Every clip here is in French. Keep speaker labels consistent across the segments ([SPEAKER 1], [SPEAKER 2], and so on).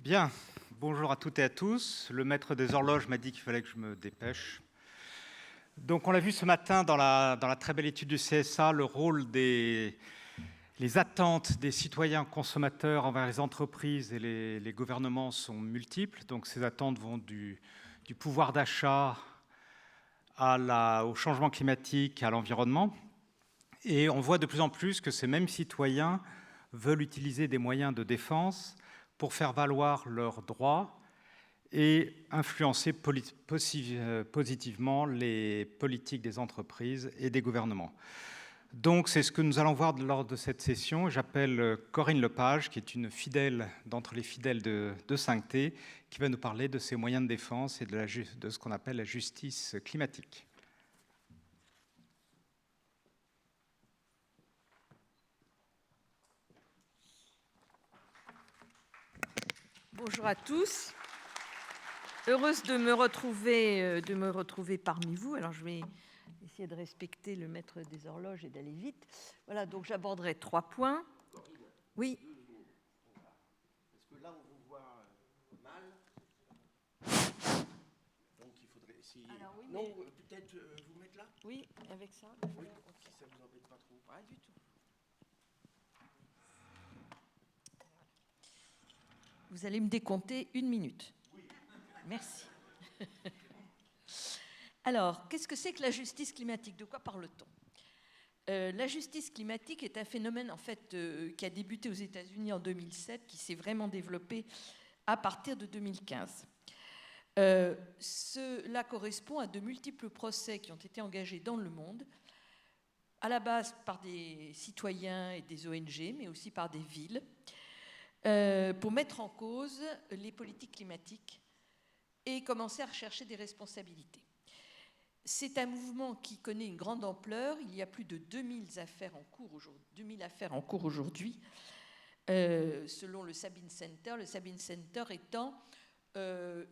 [SPEAKER 1] Bien, bonjour à toutes et à tous. Le maître des horloges m'a dit qu'il fallait que je me dépêche. Donc on l'a vu ce matin dans la très belle étude du CSA, le rôle les attentes des citoyens consommateurs envers les entreprises et les gouvernements sont multiples. Donc ces attentes vont du pouvoir d'achat au changement climatique, à l'environnement. Et on voit de plus en plus que ces mêmes citoyens veulent utiliser des moyens de défense pour faire valoir leurs droits et influencer positivement les politiques des entreprises et des gouvernements. Donc c'est ce que nous allons voir lors de cette session. J'appelle Corinne Lepage, qui est une fidèle d'entre les fidèles de 5T, qui va nous parler de ces moyens de défense et de ce qu'on appelle la justice climatique.
[SPEAKER 2] Bonjour à tous. Heureuse de me retrouver parmi vous. Alors, je vais essayer de respecter le maître des horloges et d'aller vite. Voilà, donc j'aborderai 3 points. Oui.
[SPEAKER 3] Parce que là, on vous voit mal. Donc, il faudrait essayer.
[SPEAKER 2] Alors, oui,
[SPEAKER 3] non, peut-être vous mettre là.
[SPEAKER 2] Oui, avec ça.
[SPEAKER 3] Oui,
[SPEAKER 2] okay.
[SPEAKER 3] Si ça vous embête pas trop.
[SPEAKER 2] Pas du tout. Vous allez me décompter 1 minute.
[SPEAKER 3] Oui.
[SPEAKER 2] Merci. Alors, qu'est-ce que c'est que la justice climatique? De quoi parle-t-on? La justice climatique est un phénomène en fait qui a débuté aux États-Unis en 2007, qui s'est vraiment développé à partir de 2015. Cela correspond à de multiples procès qui ont été engagés dans le monde, à la base par des citoyens et des ONG, mais aussi par des villes, pour mettre en cause les politiques climatiques et commencer à rechercher des responsabilités. C'est un mouvement qui connaît une grande ampleur. Il y a plus de 2000 affaires en cours aujourd'hui, selon le Sabin Center. Le Sabin Center étant un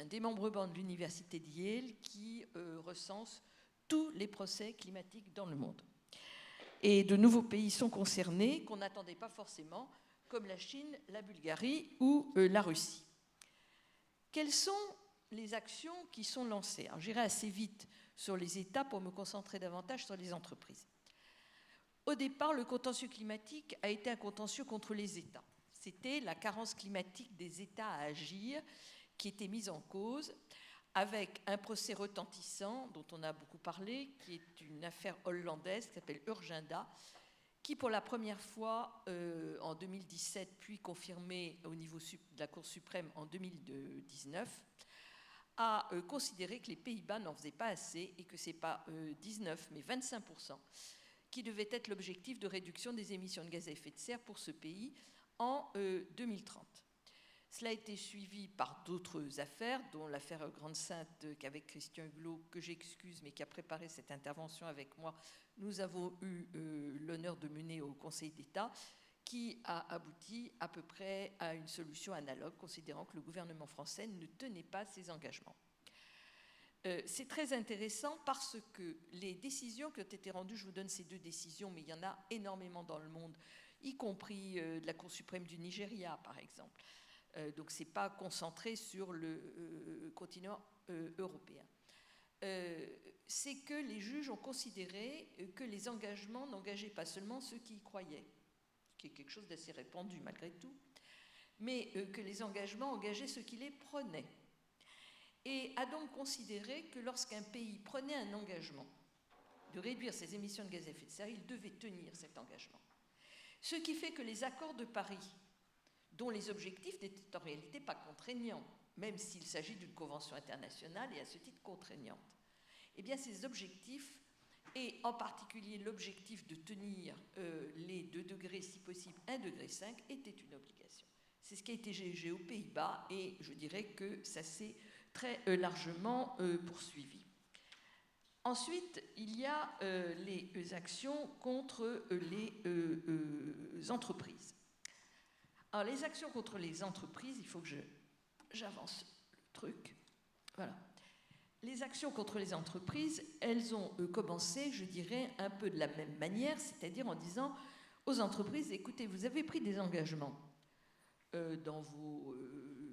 [SPEAKER 2] démembrement de l'université de Yale qui recense tous les procès climatiques dans le monde. Et de nouveaux pays sont concernés qu'on n'attendait pas forcément, comme la Chine, la Bulgarie ou la Russie. Quelles sont les actions qui sont lancées? Alors, j'irai assez vite sur les États pour me concentrer davantage sur les entreprises. Au départ, le contentieux climatique a été un contentieux contre les États. C'était la carence climatique des États à agir qui était mise en cause, avec un procès retentissant dont on a beaucoup parlé, qui est une affaire hollandaise qui s'appelle Urgenda, qui pour la première fois en 2017, puis confirmée au niveau de la Cour suprême en 2019, a considéré que les Pays-Bas n'en faisaient pas assez et que ce n'est pas 19 mais 25% qui devait être l'objectif de réduction des émissions de gaz à effet de serre pour ce pays en 2030. Cela a été suivi par d'autres affaires, dont l'affaire Grande-Sainte qu'avec Christian Hulot, que j'excuse, mais qui a préparé cette intervention avec moi, nous avons eu l'honneur de mener au Conseil d'État, qui a abouti à peu près à une solution analogue, considérant que le gouvernement français ne tenait pas ses engagements. C'est très intéressant parce que les décisions qui ont été rendues, je vous donne ces 2 décisions, mais il y en a énormément dans le monde, y compris de la Cour suprême du Nigeria, par exemple. Donc ce n'est pas concentré sur le continent européen. C'est que les juges ont considéré que les engagements n'engageaient pas seulement ceux qui y croyaient, ce qui est quelque chose d'assez répandu malgré tout, mais que les engagements engageaient ceux qui les prenaient. Et a donc considéré que lorsqu'un pays prenait un engagement de réduire ses émissions de gaz à effet de serre, il devait tenir cet engagement. Ce qui fait que les accords de Paris, dont les objectifs n'étaient en réalité pas contraignants, même s'il s'agit d'une convention internationale et à ce titre contraignante, eh bien ces objectifs, et en particulier l'objectif de tenir les 2 degrés, si possible 1,5 degré, était une obligation. C'est ce qui a été GEG aux Pays-Bas et je dirais que ça s'est très largement poursuivi. Ensuite, il y a les actions contre les entreprises. Alors, les actions contre les entreprises, il faut que j'avance le truc. Voilà. Les actions contre les entreprises, elles ont commencé, je dirais, un peu de la même manière, c'est-à-dire en disant aux entreprises, écoutez, vous avez pris des engagements. dans vos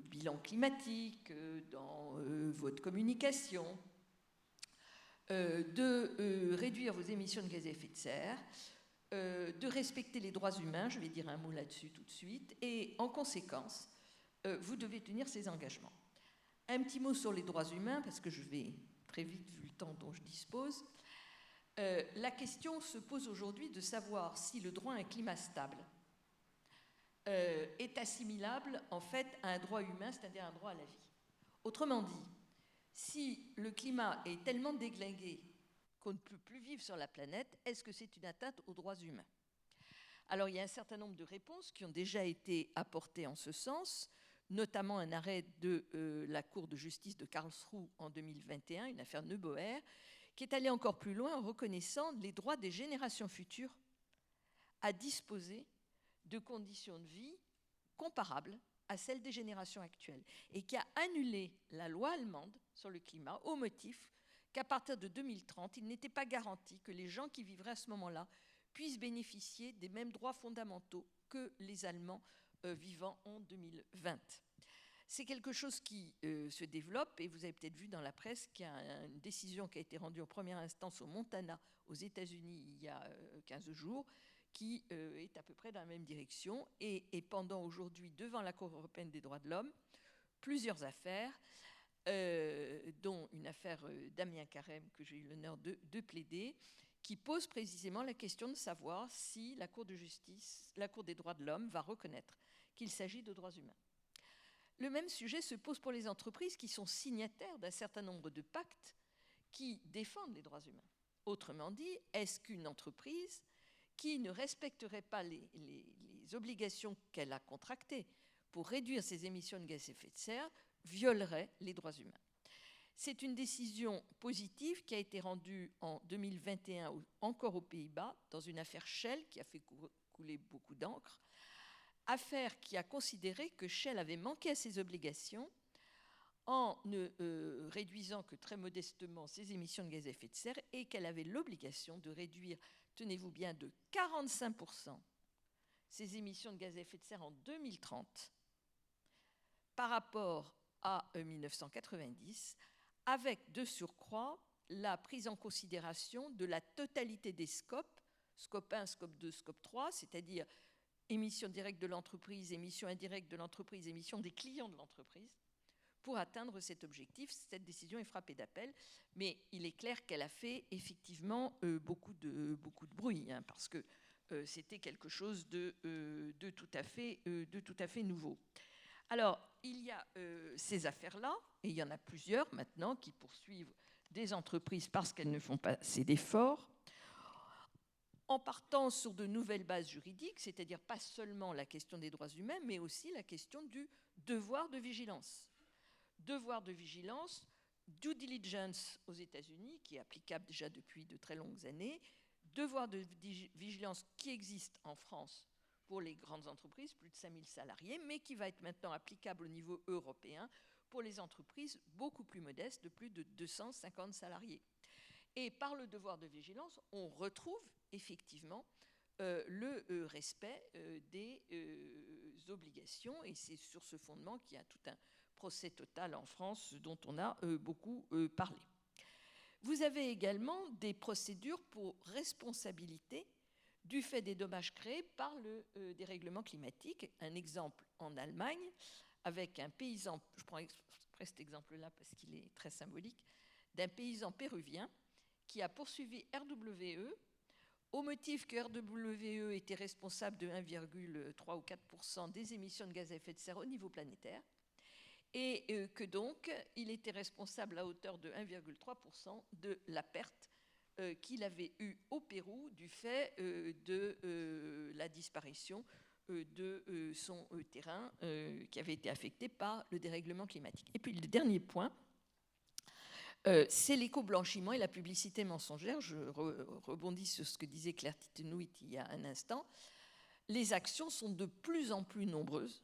[SPEAKER 2] bilans climatiques, dans votre communication, de réduire vos émissions de gaz à effet de serre, de respecter les droits humains, je vais dire un mot là-dessus tout de suite, et en conséquence, vous devez tenir ces engagements. Un petit mot sur les droits humains, parce que je vais très vite vu le temps dont je dispose. La question se pose aujourd'hui de savoir si le droit à un climat stable est assimilable en fait à un droit humain, c'est-à-dire un droit à la vie. Autrement dit, si le climat est tellement déglingué qu'on ne peut plus vivre sur la planète, est-ce que c'est une atteinte aux droits humains? Alors, il y a un certain nombre de réponses qui ont déjà été apportées en ce sens, notamment un arrêt de la Cour de justice de Karlsruhe en 2021, une affaire Neuboer, qui est allée encore plus loin en reconnaissant les droits des générations futures à disposer de conditions de vie comparables à celles des générations actuelles, et qui a annulé la loi allemande sur le climat au motif qu'à partir de 2030, il n'était pas garanti que les gens qui vivraient à ce moment-là puissent bénéficier des mêmes droits fondamentaux que les Allemands vivant en 2020. C'est quelque chose qui se développe, et vous avez peut-être vu dans la presse qu'il y a une décision qui a été rendue en première instance au Montana, aux États-Unis, il y a 15 jours, qui est à peu près dans la même direction. Et pendant aujourd'hui, devant la Cour européenne des droits de l'homme, plusieurs affaires, dont une affaire Damien Carême, que j'ai eu l'honneur de plaider, qui pose précisément la question de savoir si la Cour de justice, la Cour des droits de l'homme, va reconnaître qu'il s'agit de droits humains. Le même sujet se pose pour les entreprises qui sont signataires d'un certain nombre de pactes qui défendent les droits humains. Autrement dit, est-ce qu'une entreprise qui ne respecterait pas les obligations qu'elle a contractées pour réduire ses émissions de gaz à effet de serre violerait les droits humains? C'est une décision positive qui a été rendue en 2021 encore aux Pays-Bas dans une affaire Shell qui a fait couler beaucoup d'encre, affaire qui a considéré que Shell avait manqué à ses obligations en ne réduisant que très modestement ses émissions de gaz à effet de serre, et qu'elle avait l'obligation de réduire, tenez-vous bien, de 45% ses émissions de gaz à effet de serre en 2030 par rapport à 1990, avec de surcroît la prise en considération de la totalité des scopes, scope 1, scope 2, scope 3, c'est-à-dire émissions directes de l'entreprise, émissions indirectes de l'entreprise, émissions des clients de l'entreprise, pour atteindre cet objectif. Cette décision est frappée d'appel, mais il est clair qu'elle a fait effectivement beaucoup de bruit, hein, parce que c'était quelque chose de tout à fait nouveau. Alors, il y a ces affaires-là, et il y en a plusieurs maintenant qui poursuivent des entreprises parce qu'elles ne font pas assez d'efforts, en partant sur de nouvelles bases juridiques, c'est-à-dire pas seulement la question des droits humains, mais aussi la question du devoir de vigilance. Devoir de vigilance, due diligence aux États-Unis, qui est applicable déjà depuis de très longues années, devoir de vigilance qui existe en France pour les grandes entreprises, plus de 5000 salariés, mais qui va être maintenant applicable au niveau européen pour les entreprises beaucoup plus modestes, de plus de 250 salariés. Et par le devoir de vigilance, on retrouve effectivement le respect des obligations, et c'est sur ce fondement qu'il y a tout un procès Total en France dont on a beaucoup parlé. Vous avez également des procédures pour responsabilité du fait des dommages créés par le dérèglement climatique. Un exemple en Allemagne, avec un paysan, je prends exprès cet exemple-là parce qu'il est très symbolique, d'un paysan péruvien qui a poursuivi RWE au motif que RWE était responsable de 1,3 ou 4% des émissions de gaz à effet de serre au niveau planétaire, et que donc il était responsable à hauteur de 1,3% de la perte qu'il avait eue au Pérou du fait de la disparition de son terrain qui avait été affecté par le dérèglement climatique. Et puis le dernier point, c'est l'éco-blanchiment et la publicité mensongère. Je rebondis sur ce que disait Claire Tittenouit il y a un instant. Les actions sont de plus en plus nombreuses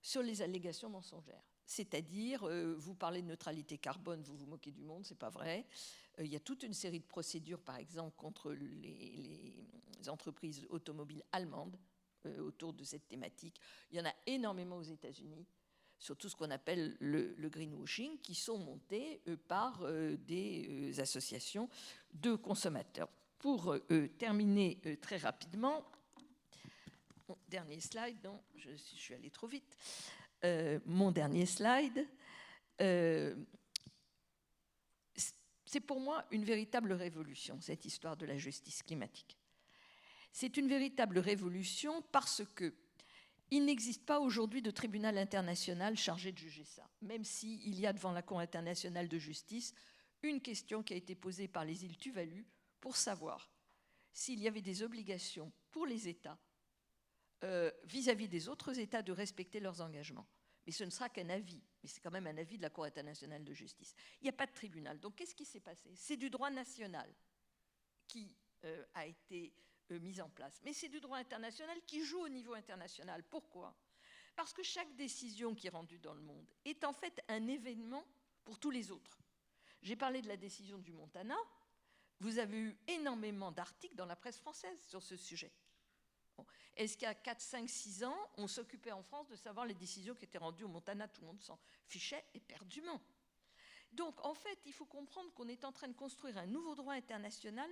[SPEAKER 2] sur les allégations mensongères. C'est-à-dire, vous parlez de neutralité carbone, vous vous moquez du monde, c'est pas vrai. Il y a toute une série de procédures, par exemple, contre les entreprises automobiles allemandes autour de cette thématique. Il y en a énormément aux États-Unis, sur tout ce qu'on appelle le greenwashing, qui sont montés par des associations de consommateurs. Pour terminer très rapidement, mon dernier slide, non, je suis allée trop vite. Mon dernier slide, c'est pour moi une véritable révolution, cette histoire de la justice climatique. C'est une véritable révolution parce qu'il n'existe pas aujourd'hui de tribunal international chargé de juger ça, même s'il y a devant la Cour internationale de justice une question qui a été posée par les îles Tuvalu pour savoir s'il y avait des obligations pour les États vis-à-vis des autres États de respecter leurs engagements. Mais ce ne sera qu'un avis, mais c'est quand même un avis de la Cour internationale de justice. Il n'y a pas de tribunal. Donc qu'est-ce qui s'est passé? C'est du droit national qui a été mis en place. Mais c'est du droit international qui joue au niveau international. Pourquoi? Parce que chaque décision qui est rendue dans le monde est en fait un événement pour tous les autres. J'ai parlé de la décision du Montana. Vous avez eu énormément d'articles dans la presse française sur ce sujet. Bon. Est-ce qu'il y a 4, 5, 6 ans, on s'occupait en France de savoir les décisions qui étaient rendues au Montana? Tout le monde s'en fichait éperdument. Donc, en fait, il faut comprendre qu'on est en train de construire un nouveau droit international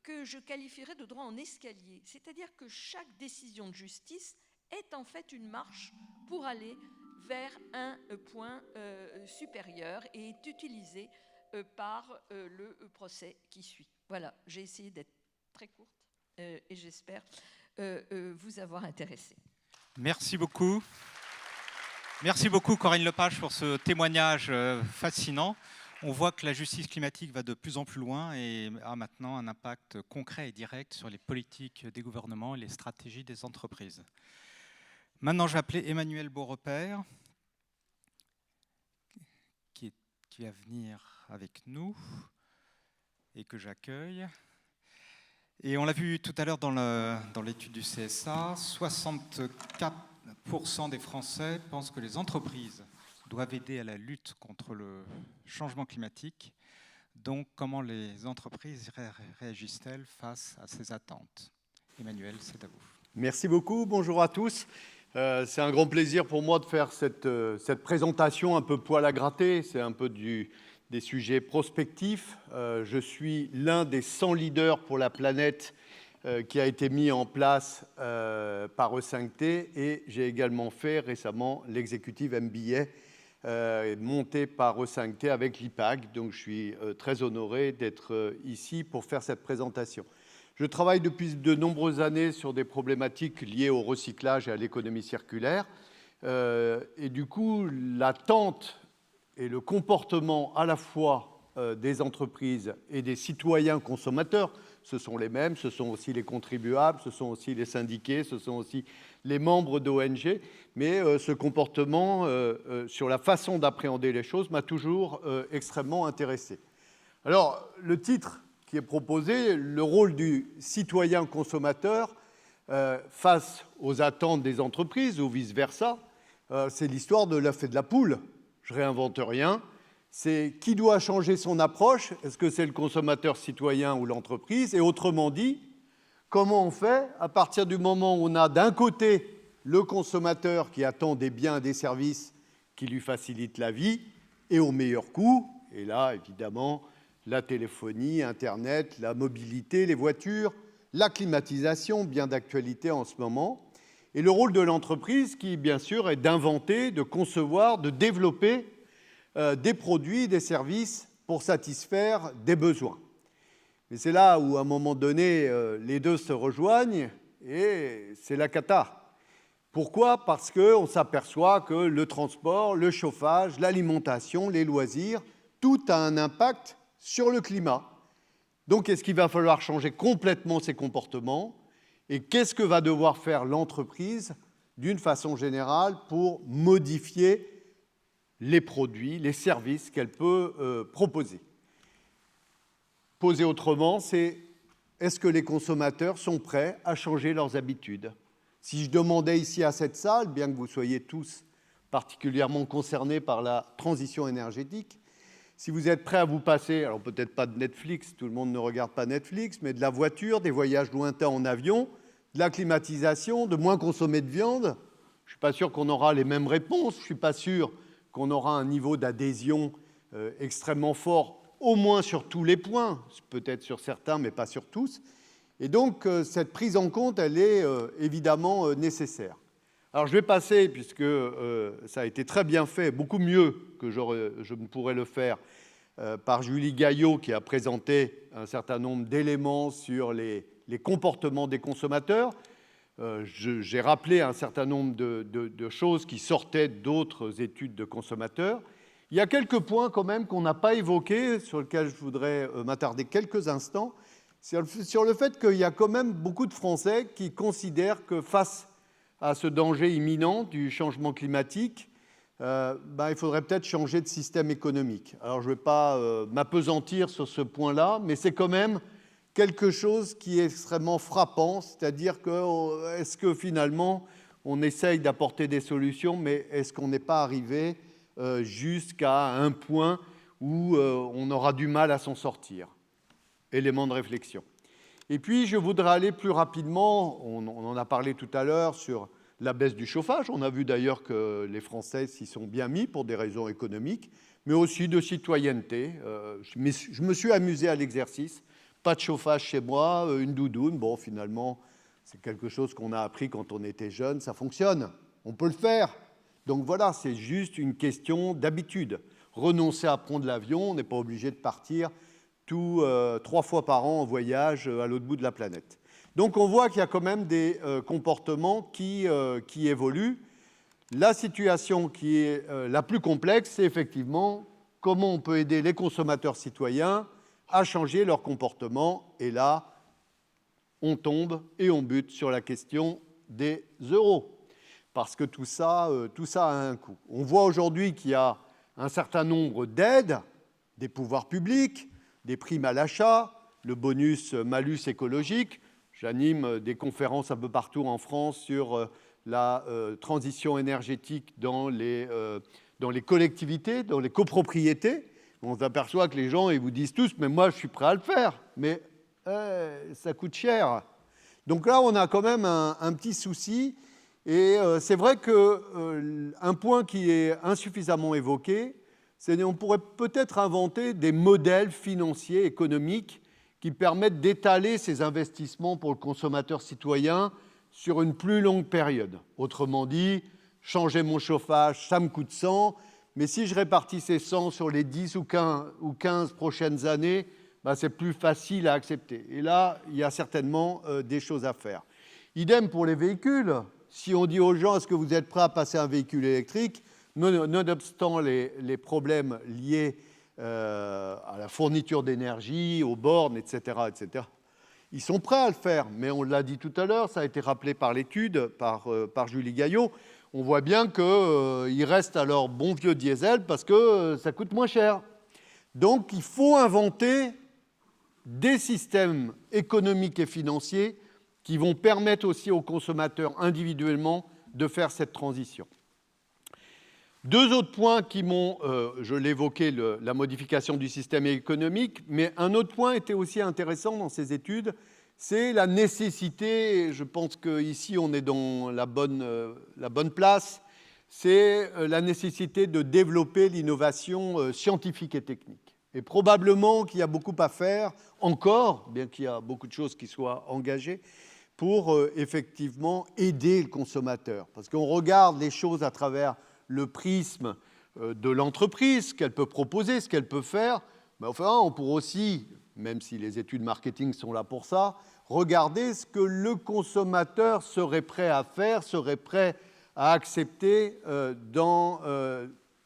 [SPEAKER 2] que je qualifierais de droit en escalier. C'est-à-dire que chaque décision de justice est en fait une marche pour aller vers un point supérieur et est utilisée par le procès qui suit. Voilà, j'ai essayé d'être très courte et j'espère vous avoir intéressé.
[SPEAKER 1] Merci beaucoup. Merci beaucoup Corinne Lepage pour ce témoignage fascinant. On voit que la justice climatique va de plus en plus loin et a maintenant un impact concret et direct sur les politiques des gouvernements et les stratégies des entreprises. Maintenant, je vais appeler Emmanuel Beaurepaire, qui va venir avec nous et que j'accueille. Et on l'a vu tout à l'heure dans l'étude du CSA, 64% des Français pensent que les entreprises doivent aider à la lutte contre le changement climatique. Donc, comment les entreprises réagissent-elles face à ces attentes? Emmanuel, c'est à vous.
[SPEAKER 3] Merci beaucoup, bonjour à tous. C'est un grand plaisir pour moi de faire cette présentation un peu poil à gratter. C'est un peu des sujets prospectifs. Je suis l'un des 100 leaders pour la planète qui a été mis en place par E5T et j'ai également fait récemment l'exécutive MBA monté par E5T avec l'IPAG. Donc je suis très honoré d'être ici pour faire cette présentation. Je travaille depuis de nombreuses années sur des problématiques liées au recyclage et à l'économie circulaire. Et du coup, l'attente et le comportement à la fois des entreprises et des citoyens consommateurs, ce sont les mêmes, ce sont aussi les contribuables, ce sont aussi les syndiqués, ce sont aussi les membres d'ONG, mais ce comportement sur la façon d'appréhender les choses m'a toujours extrêmement intéressé. Alors, le titre qui est proposé, le rôle du citoyen consommateur face aux attentes des entreprises ou vice-versa, c'est l'histoire de l'œuf et de la poule. Je réinvente rien. C'est qui doit changer son approche? Est-ce que c'est le consommateur citoyen ou l'entreprise? Et autrement dit, comment on fait à partir du moment où on a d'un côté le consommateur qui attend des biens et des services qui lui facilitent la vie et au meilleur coût? Et là, évidemment, la téléphonie, Internet, la mobilité, les voitures, la climatisation, bien d'actualité en ce moment. Et le rôle de l'entreprise qui, bien sûr, est d'inventer, de concevoir, de développer des produits, des services pour satisfaire des besoins. Mais c'est là où, à un moment donné, les deux se rejoignent et c'est la cata. Pourquoi? Parce qu'on s'aperçoit que le transport, le chauffage, l'alimentation, les loisirs, tout a un impact sur le climat. Donc, est-ce qu'il va falloir changer complètement ses comportements? Et qu'est-ce que va devoir faire l'entreprise, d'une façon générale, pour modifier les produits, les services qu'elle peut proposer? Posé autrement, c'est est-ce que les consommateurs sont prêts à changer leurs habitudes? Si je demandais ici à cette salle, bien que vous soyez tous particulièrement concernés par la transition énergétique, si vous êtes prêts à vous passer, alors peut-être pas de Netflix, tout le monde ne regarde pas Netflix, mais de la voiture, des voyages lointains en avion, de la climatisation, de moins consommer de viande. Je ne suis pas sûr qu'on aura les mêmes réponses. Je ne suis pas sûr qu'on aura un niveau d'adhésion extrêmement fort, au moins sur tous les points, peut-être sur certains, mais pas sur tous. Et donc, cette prise en compte, elle est évidemment nécessaire. Alors, je vais passer, puisque ça a été très bien fait, beaucoup mieux que je ne pourrais le faire, par Julie Gaillot, qui a présenté un certain nombre d'éléments sur les comportements des consommateurs. J'ai rappelé un certain nombre de choses qui sortaient d'autres études de consommateurs. Il y a quelques points quand même qu'on n'a pas évoqués, sur lesquels je voudrais m'attarder quelques instants, sur le fait qu'il y a quand même beaucoup de Français qui considèrent que face à ce danger imminent du changement climatique, il faudrait peut-être changer de système économique. Alors je ne vais pas m'appesantir sur ce point-là, mais c'est quand même quelque chose qui est extrêmement frappant, c'est-à-dire que est-ce que finalement on essaye d'apporter des solutions, mais est-ce qu'on n'est pas arrivé jusqu'à un point où on aura du mal à s'en sortir? Élément de réflexion. Et puis, je voudrais aller plus rapidement, on en a parlé tout à l'heure, sur la baisse du chauffage. On a vu d'ailleurs que les Français s'y sont bien mis pour des raisons économiques, mais aussi de citoyenneté. Je me suis amusé à l'exercice. Pas de chauffage chez moi, une doudoune. Bon, finalement, c'est quelque chose qu'on a appris quand on était jeune. Ça fonctionne, on peut le faire. Donc voilà, c'est juste une question d'habitude. Renoncer à prendre l'avion, on n'est pas obligé de partir 3 fois par an en voyage à l'autre bout de la planète. Donc on voit qu'il y a quand même des comportements qui évoluent. La situation qui est la plus complexe, c'est effectivement comment on peut aider les consommateurs citoyens à changer leur comportement. Et là, on tombe et on bute sur la question des euros. Parce que tout ça a un coût. On voit aujourd'hui qu'il y a un certain nombre d'aides des pouvoirs publics, des primes à l'achat, le bonus-malus écologique. J'anime des conférences un peu partout en France sur la transition énergétique dans les collectivités, dans les copropriétés. On s'aperçoit que les gens ils vous disent tous « mais moi, je suis prêt à le faire, mais ça coûte cher ». Donc là, on a quand même un petit souci. Et c'est vrai qu'un point qui est insuffisamment évoqué, c'est qu'on pourrait peut-être inventer des modèles financiers, économiques, qui permettent d'étaler ces investissements pour le consommateur citoyen sur une plus longue période. Autrement dit, changer mon chauffage, ça me coûte 100, mais si je répartis ces 100 sur les 10 ou 15 prochaines années, c'est plus facile à accepter. Et là, il y a certainement des choses à faire. Idem pour les véhicules. Si on dit aux gens, est-ce que vous êtes prêts à passer à un véhicule électrique, nonobstant les problèmes liés à la fourniture d'énergie, aux bornes, etc., ils sont prêts à le faire. Mais on l'a dit tout à l'heure, ça a été rappelé par l'étude, par Julie Gaillot, on voit bien qu'ils restent à leur bon vieux diesel parce que ça coûte moins cher. Donc, il faut inventer des systèmes économiques et financiers qui vont permettre aussi aux consommateurs individuellement de faire cette transition. Deux autres points qui m'ont, je l'évoquais, la modification du système économique, mais un autre point était aussi intéressant dans ces études, c'est la nécessité, je pense qu'ici on est dans la bonne place, c'est la nécessité de développer l'innovation scientifique et technique. Et probablement qu'il y a beaucoup à faire encore, bien qu'il y a beaucoup de choses qui soient engagées, pour effectivement aider le consommateur. Parce qu'on regarde les choses à travers le prisme de l'entreprise, ce qu'elle peut proposer, ce qu'elle peut faire, mais enfin, on pourrait aussi, même si les études marketing sont là pour ça, regarder ce que le consommateur serait prêt à faire, serait prêt à accepter dans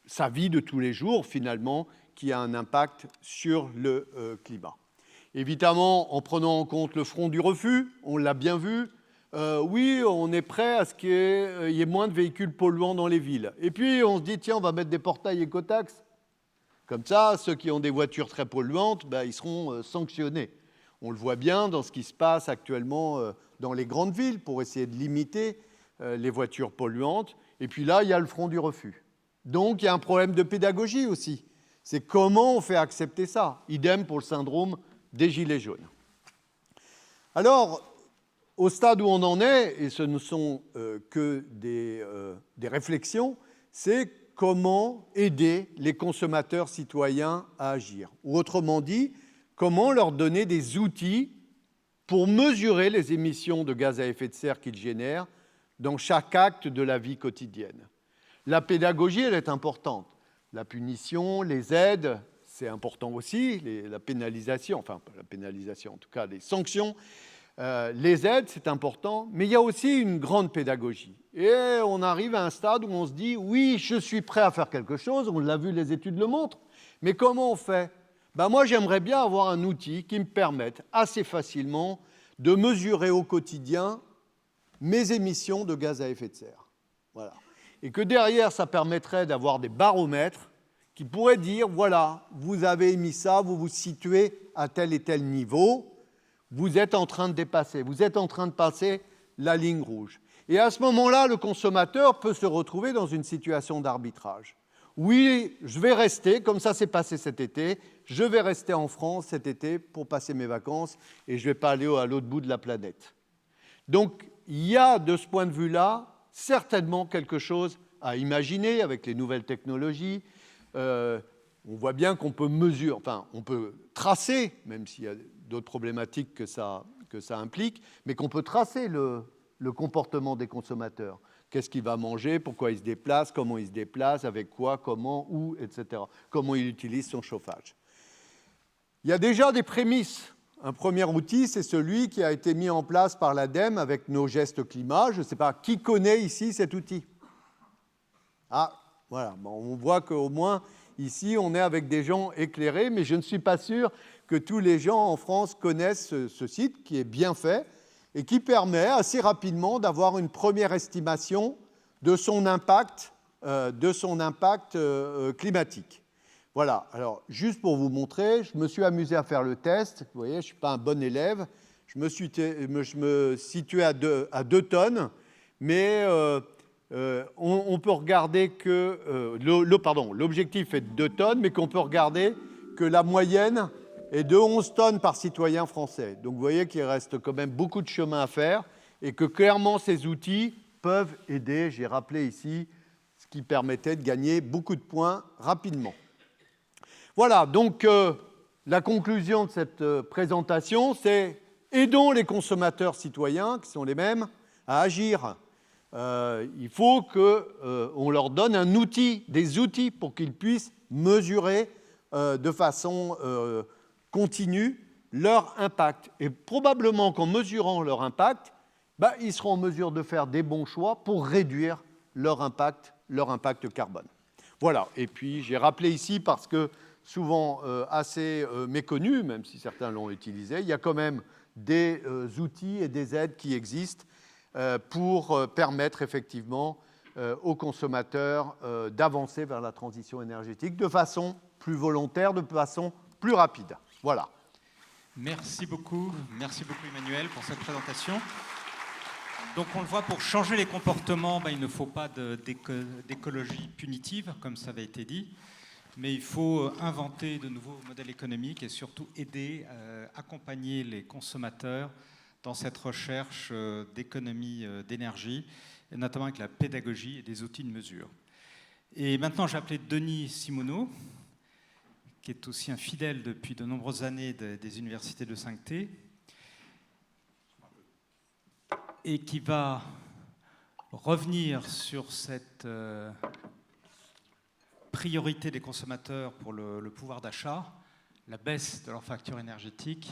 [SPEAKER 3] sa vie de tous les jours, finalement, qui a un impact sur le climat. Évidemment, en prenant en compte le front du refus, on l'a bien vu, oui, on est prêt à ce qu'il y ait moins de véhicules polluants dans les villes. Et puis, on se dit, tiens, on va mettre des portails écotaxes. Comme ça, ceux qui ont des voitures très polluantes, ils seront sanctionnés. On le voit bien dans ce qui se passe actuellement dans les grandes villes pour essayer de limiter les voitures polluantes. Et puis là, il y a le front du refus. Donc, il y a un problème de pédagogie aussi. C'est comment on fait accepter ça. Idem pour le syndrome des gilets jaunes. Alors, au stade où on en est, et ce ne sont que des réflexions, c'est comment aider les consommateurs citoyens à agir. Ou autrement dit, comment leur donner des outils pour mesurer les émissions de gaz à effet de serre qu'ils génèrent dans chaque acte de la vie quotidienne. La pédagogie, elle est importante. La punition, les aides, c'est important aussi, la pénalisation, enfin pas la pénalisation, en tout cas les sanctions, les aides, c'est important, mais il y a aussi une grande pédagogie. Et on arrive à un stade où on se dit, oui, je suis prêt à faire quelque chose, on l'a vu, les études le montrent, mais comment on fait ? Moi, j'aimerais bien avoir un outil qui me permette assez facilement de mesurer au quotidien mes émissions de gaz à effet de serre. Voilà. Et que derrière, ça permettrait d'avoir des baromètres qui pourraient dire, voilà, vous avez émis ça, vous vous situez à tel et tel niveau, vous êtes en train de dépasser, vous êtes en train de passer la ligne rouge. Et à ce moment-là, le consommateur peut se retrouver dans une situation d'arbitrage. Oui, je vais rester, comme ça s'est passé cet été, je vais rester en France cet été pour passer mes vacances et je ne vais pas aller à l'autre bout de la planète. Donc, il y a de ce point de vue-là certainement quelque chose à imaginer avec les nouvelles technologies. On voit bien qu'on peut mesurer, enfin, on peut tracer, même s'il y a d'autres problématiques que ça implique, mais qu'on peut tracer le comportement des consommateurs. Qu'est-ce qu'il va manger, pourquoi il se déplace, comment il se déplace, avec quoi, comment, où, etc. Comment il utilise son chauffage. Il y a déjà des prémices. Un premier outil, c'est celui qui a été mis en place par l'ADEME avec nos gestes climat. Je ne sais pas, qui connaît ici cet outil ? Ah, voilà, on voit qu'au moins, ici, on est avec des gens éclairés, mais je ne suis pas sûr que tous les gens en France connaissent ce site qui est bien fait et qui permet assez rapidement d'avoir une première estimation de son impact, climatique. Voilà, alors juste pour vous montrer, je me suis amusé à faire le test. Vous voyez, je ne suis pas un bon élève. Je me situais à 2 tonnes, mais on peut regarder que... l'objectif est de 2 tonnes, mais qu'on peut regarder que la moyenne est de 11 tonnes par citoyen français. Donc vous voyez qu'il reste quand même beaucoup de chemin à faire et que clairement ces outils peuvent aider. J'ai rappelé ici ce qui permettait de gagner beaucoup de points rapidement. Voilà, donc la conclusion de cette présentation, c'est aidons les consommateurs citoyens, qui sont les mêmes, à agir. Il faut qu'on leur donne un outil, des outils pour qu'ils puissent mesurer de façon continue leur impact. Et probablement qu'en mesurant leur impact, ils seront en mesure de faire des bons choix pour réduire leur impact carbone. Voilà, et puis j'ai rappelé ici, parce que souvent assez méconnu, même si certains l'ont utilisé, il y a quand même des outils et des aides qui existent pour permettre effectivement aux consommateurs d'avancer vers la transition énergétique de façon plus volontaire, de façon plus rapide. Voilà.
[SPEAKER 1] Merci beaucoup Emmanuel pour cette présentation. Donc on le voit, pour changer les comportements, il ne faut pas d'écologie punitive, comme ça avait été dit, mais il faut inventer de nouveaux modèles économiques et surtout aider, accompagner les consommateurs dans cette recherche d'économie d'énergie, et notamment avec la pédagogie et des outils de mesure. Et maintenant, j'ai appelé Denis Simoneau, qui est aussi un fidèle depuis de nombreuses années des universités de 5T, et qui va revenir sur cette priorité des consommateurs pour le pouvoir d'achat, la baisse de leur facture énergétique,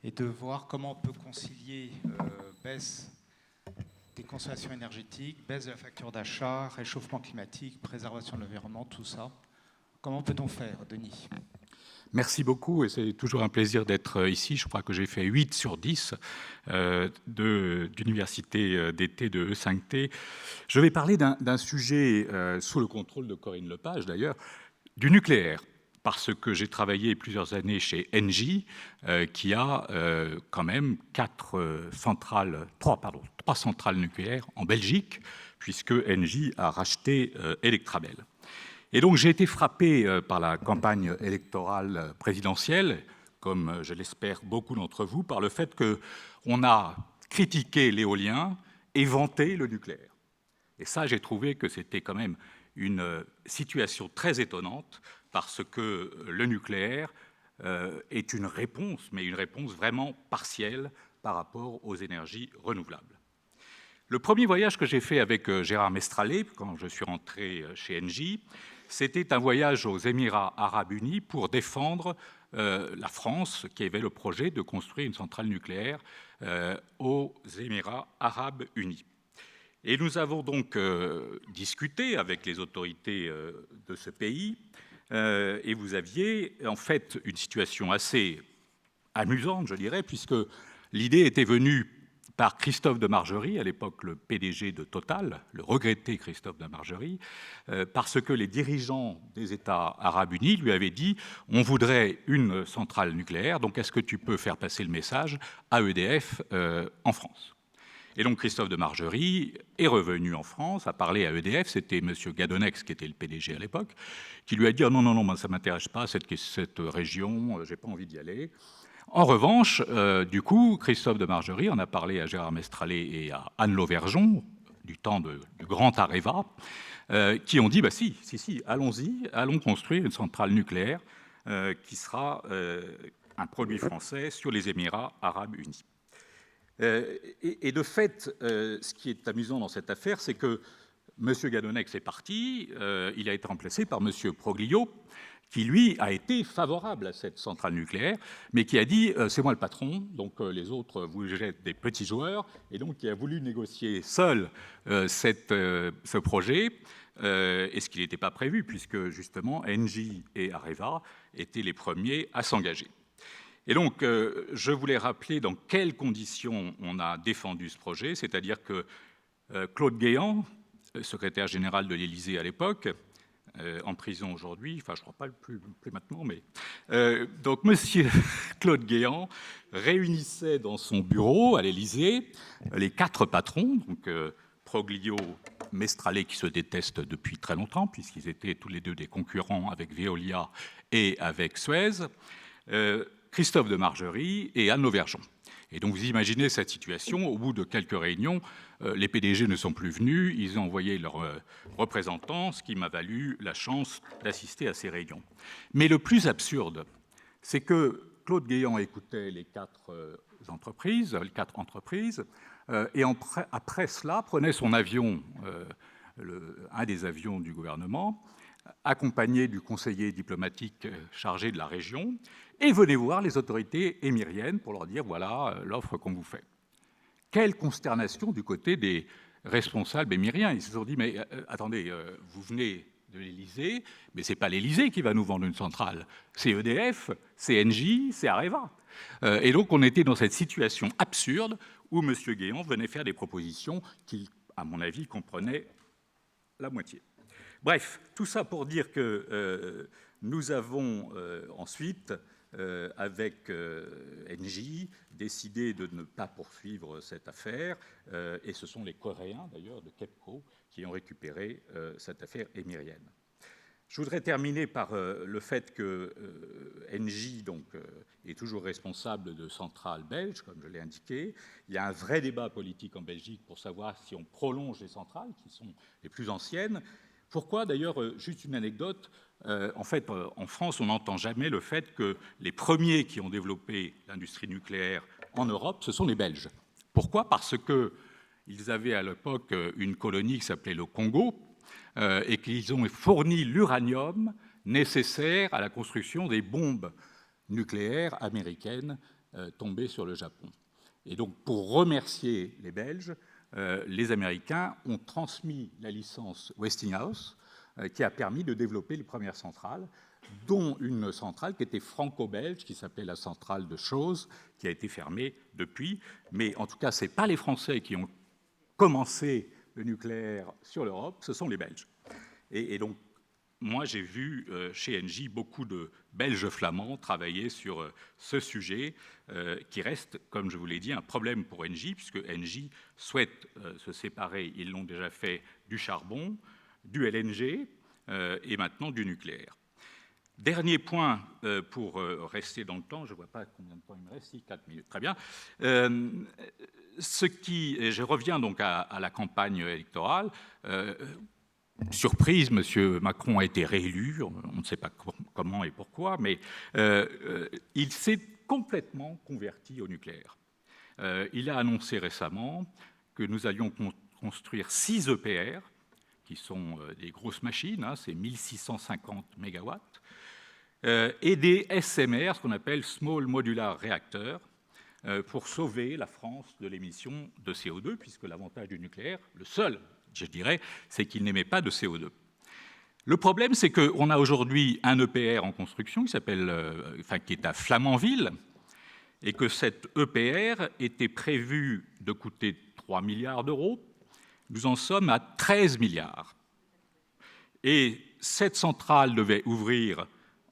[SPEAKER 1] et de voir comment on peut concilier baisse des consommations énergétiques, baisse de la facture d'achat, réchauffement climatique, préservation de l'environnement, tout ça. Comment peut-on faire, Denis ?
[SPEAKER 4] Merci beaucoup, et c'est toujours un plaisir d'être ici. Je crois que j'ai fait 8 sur 10 d'université d'été de E5T. Je vais parler d'un sujet sous le contrôle de Corinne Lepage, d'ailleurs, du nucléaire, parce que j'ai travaillé plusieurs années chez Engie, qui a quand même 3 centrales nucléaires en Belgique, puisque Engie a racheté Electrabel. Et donc j'ai été frappé par la campagne électorale présidentielle, comme je l'espère beaucoup d'entre vous, par le fait qu'on a critiquer l'éolien et vanter le nucléaire. Et ça, j'ai trouvé que c'était quand même une situation très étonnante, parce que le nucléaire est une réponse, mais une réponse vraiment partielle par rapport aux énergies renouvelables. Le premier voyage que j'ai fait avec Gérard Mestralet, quand je suis rentré chez Engie, c'était un voyage aux Émirats arabes unis pour défendre la France, qui avait le projet de construire une centrale nucléaire aux Émirats arabes unis. Et nous avons donc discuté avec les autorités de ce pays, et vous aviez en fait une situation assez amusante, je dirais, puisque l'idée était venue par Christophe de Margerie, à l'époque le PDG de Total, le regretté Christophe de Margerie, parce que les dirigeants des États arabes unis lui avaient dit « on voudrait une centrale nucléaire, donc est-ce que tu peux faire passer le message à EDF en France ?» Et donc Christophe de Margerie est revenu en France, a parlé à EDF, c'était M. Gadonex qui était le PDG à l'époque, qui lui a dit « oh non, non, non, ça ne m'intéresse pas, cette région, je n'ai pas envie d'y aller ». En revanche, du coup, Christophe de Margerie en a parlé à Gérard Mestralet et à Anne Lauvergeon, du temps du grand Areva, qui ont dit bah, si, allons-y, allons construire une centrale nucléaire qui sera un produit français sur les Émirats arabes unis. Et de fait, ce qui est amusant dans cette affaire, c'est que M. Gadonex est parti, il a été remplacé par M. Proglio, qui, lui, a été favorable à cette centrale nucléaire, mais qui a dit « c'est moi le patron, donc les autres, vous êtes des petits joueurs », et donc qui a voulu négocier seul ce projet, et ce qui n'était pas prévu, puisque, justement, Engie et Areva étaient les premiers à s'engager. Et donc, je voulais rappeler dans quelles conditions on a défendu ce projet, c'est-à-dire que Claude Guéant, secrétaire général de l'Élysée à l'époque, en prison aujourd'hui, enfin je ne crois pas plus maintenant, mais donc monsieur Claude Guéant réunissait dans son bureau à l'Élysée les 4 patrons, donc Proglio, Mestralet qui se détestent depuis très longtemps puisqu'ils étaient tous les deux des concurrents avec Veolia et avec Suez, Christophe de Margerie et Anne Lauvergeon. Et donc vous imaginez cette situation, au bout de quelques réunions, les PDG ne sont plus venus, ils ont envoyé leurs représentants, ce qui m'a valu la chance d'assister à ces réunions. Mais le plus absurde, c'est que Claude Guéant écoutait les 4 entreprises, et après cela prenait son avion, un des avions du gouvernement, accompagné du conseiller diplomatique chargé de la région, et venait voir les autorités émiriennes pour leur dire « voilà l'offre qu'on vous fait ». Quelle consternation du côté des responsables émiriens. Ils se sont dit « mais attendez, vous venez de l'Élysée, mais ce n'est pas l'Élysée qui va nous vendre une centrale, c'est EDF, c'est Engie, c'est Areva ». Et donc on était dans cette situation absurde où M. Guéant venait faire des propositions qu'il, à mon avis, comprenait la moitié. Bref, tout ça pour dire que nous avons ensuite, avec Engie, décidé de ne pas poursuivre cette affaire, et ce sont les Coréens, d'ailleurs, de KEPCO, qui ont récupéré cette affaire émirienne. Je voudrais terminer par le fait que Engie donc, est toujours responsable de centrales belges, comme je l'ai indiqué. Il y a un vrai débat politique en Belgique pour savoir si on prolonge les centrales, qui sont les plus anciennes. Pourquoi, d'ailleurs, juste une anecdote, en fait, en France, on n'entend jamais le fait que les premiers qui ont développé l'industrie nucléaire en Europe, ce sont les Belges. Pourquoi ? Parce qu'ils avaient à l'époque une colonie qui s'appelait le Congo, et qu'ils ont fourni l'uranium nécessaire à la construction des bombes nucléaires américaines tombées sur le Japon. Et donc, pour remercier les Belges, les Américains ont transmis la licence Westinghouse, qui a permis de développer les premières centrales, dont une centrale qui était franco-belge, qui s'appelait la centrale de Chooz, qui a été fermée depuis. Mais en tout cas, ce n'est pas les Français qui ont commencé le nucléaire sur l'Europe, ce sont les Belges. Et donc, moi, j'ai vu chez Engie beaucoup de Belges flamands travailler sur ce sujet qui reste, comme je vous l'ai dit, un problème pour Engie, puisque Engie souhaite se séparer, ils l'ont déjà fait, du charbon, du LNG et maintenant du nucléaire. Dernier point, pour rester dans le temps, je ne vois pas combien de temps il me reste, 4 minutes, très bien. Je reviens donc à la campagne électorale. Surprise, M. Macron a été réélu, on ne sait pas comment et pourquoi, mais il s'est complètement converti au nucléaire. Il a annoncé récemment que nous allions construire 6 EPR, qui sont des grosses machines, hein, c'est 1650 mégawatts, et des SMR, ce qu'on appelle Small Modular Reactors, pour sauver la France de l'émission de CO2, puisque l'avantage du nucléaire, le seul, je dirais, c'est qu'il n'émet pas de CO2. Le problème, c'est qu'on a aujourd'hui un EPR en construction qui est à Flamanville, et que cet EPR était prévu de coûter 3 milliards d'euros. Nous en sommes à 13 milliards. Et cette centrale devait ouvrir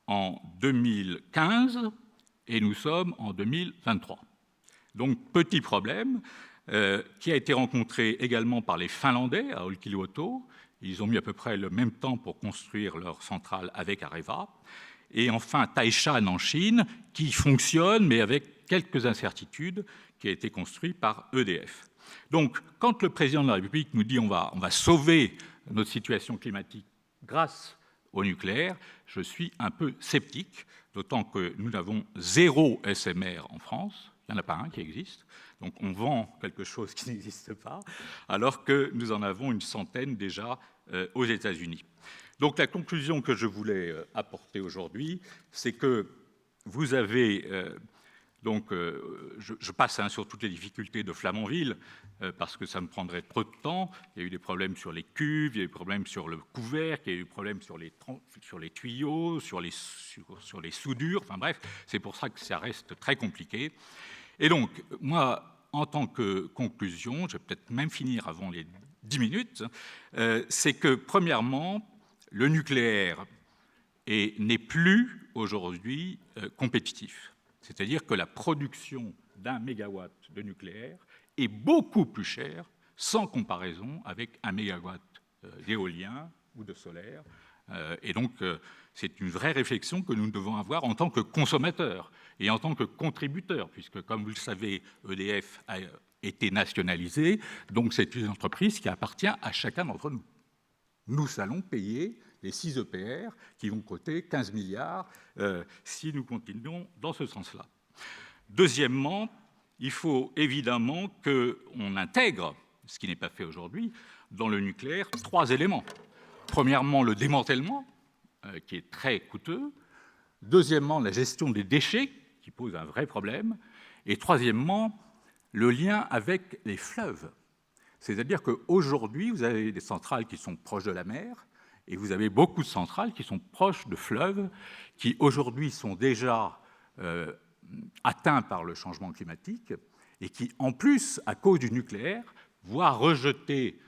[SPEAKER 4] en 2015 et nous sommes en 2023. Donc, petit problème qui a été rencontré également par les Finlandais à Olkiluoto. Ils ont mis à peu près le même temps pour construire leur centrale avec Areva. Et enfin, Taishan en Chine, qui fonctionne, mais avec quelques incertitudes, qui a été construit par EDF. Donc, quand le président de la République nous dit on va sauver notre situation climatique grâce au nucléaire, je suis un peu sceptique, d'autant que nous avons 0 SMR en France, il n'y en a pas un qui existe, donc on vend quelque chose qui n'existe pas, alors que nous en avons une centaine déjà aux États-Unis. Donc la conclusion que je voulais apporter aujourd'hui, c'est que vous avez... je passe sur toutes les difficultés de Flamanville, parce que ça me prendrait trop de temps. Il y a eu des problèmes sur les cuves, il y a eu des problèmes sur le couvercle, il y a eu des problèmes sur les tuyaux, sur les soudures. Enfin bref, c'est pour ça que ça reste très compliqué. Et donc, moi, en tant que conclusion, je vais peut-être même finir avant les 10 minutes, c'est que, premièrement, le nucléaire n'est plus aujourd'hui compétitif. C'est-à-dire que la production d'un mégawatt de nucléaire est beaucoup plus chère, sans comparaison avec un mégawatt d'éolien ou de solaire. Et donc, c'est une vraie réflexion que nous devons avoir en tant que consommateurs et en tant que contributeurs, puisque, comme vous le savez, EDF a été nationalisée, donc c'est une entreprise qui appartient à chacun d'entre nous. Nous allons payer les 6 EPR qui vont coûter 15 milliards si nous continuons dans ce sens-là. Deuxièmement, il faut évidemment qu'on intègre, ce qui n'est pas fait aujourd'hui, dans le nucléaire, 3 éléments. Premièrement, le démantèlement, qui est très coûteux. Deuxièmement, la gestion des déchets, qui pose un vrai problème. Et troisièmement, le lien avec les fleuves. C'est-à-dire qu'aujourd'hui, vous avez des centrales qui sont proches de la mer, et vous avez beaucoup de centrales qui sont proches de fleuves, qui aujourd'hui sont déjà atteints par le changement climatique, et qui, en plus, à cause du nucléaire, voient rejeter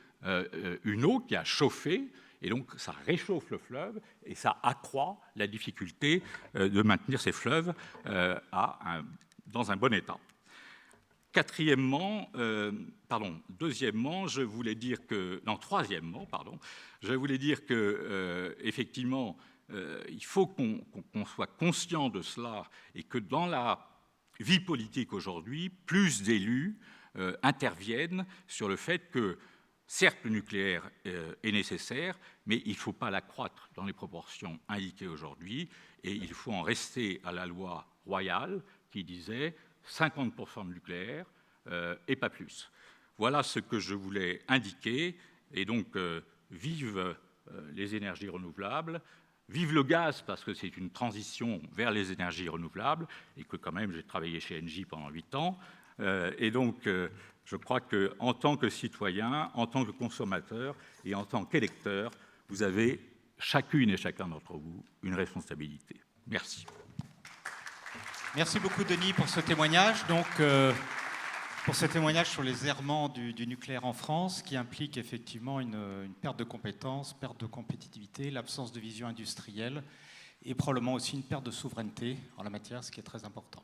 [SPEAKER 4] une eau qui a chauffé, et donc ça réchauffe le fleuve, et ça accroît la difficulté de maintenir ces fleuves dans un bon état. Troisièmement, je voulais dire que, effectivement, il faut qu'on soit conscient de cela et que dans la vie politique aujourd'hui, plus d'élus interviennent sur le fait que, certes, le nucléaire est nécessaire, mais il ne faut pas l'accroître dans les proportions indiquées aujourd'hui, et il faut en rester à la loi royale qui disait 50% de nucléaire et pas plus. Voilà ce que je voulais indiquer. Et donc, vive les énergies renouvelables, vive le gaz, parce que c'est une transition vers les énergies renouvelables, et que quand même, j'ai travaillé chez Engie pendant 8 ans. Et donc, je crois qu'en tant que citoyen, en tant que consommateur et en tant qu'électeur, vous avez, chacune et chacun d'entre vous, une responsabilité. Merci.
[SPEAKER 1] Merci beaucoup, Denis, pour ce témoignage. Donc, pour ce témoignage sur les errements du nucléaire en France, qui implique effectivement une perte de compétences, perte de compétitivité, l'absence de vision industrielle et probablement aussi une perte de souveraineté en la matière, ce qui est très important.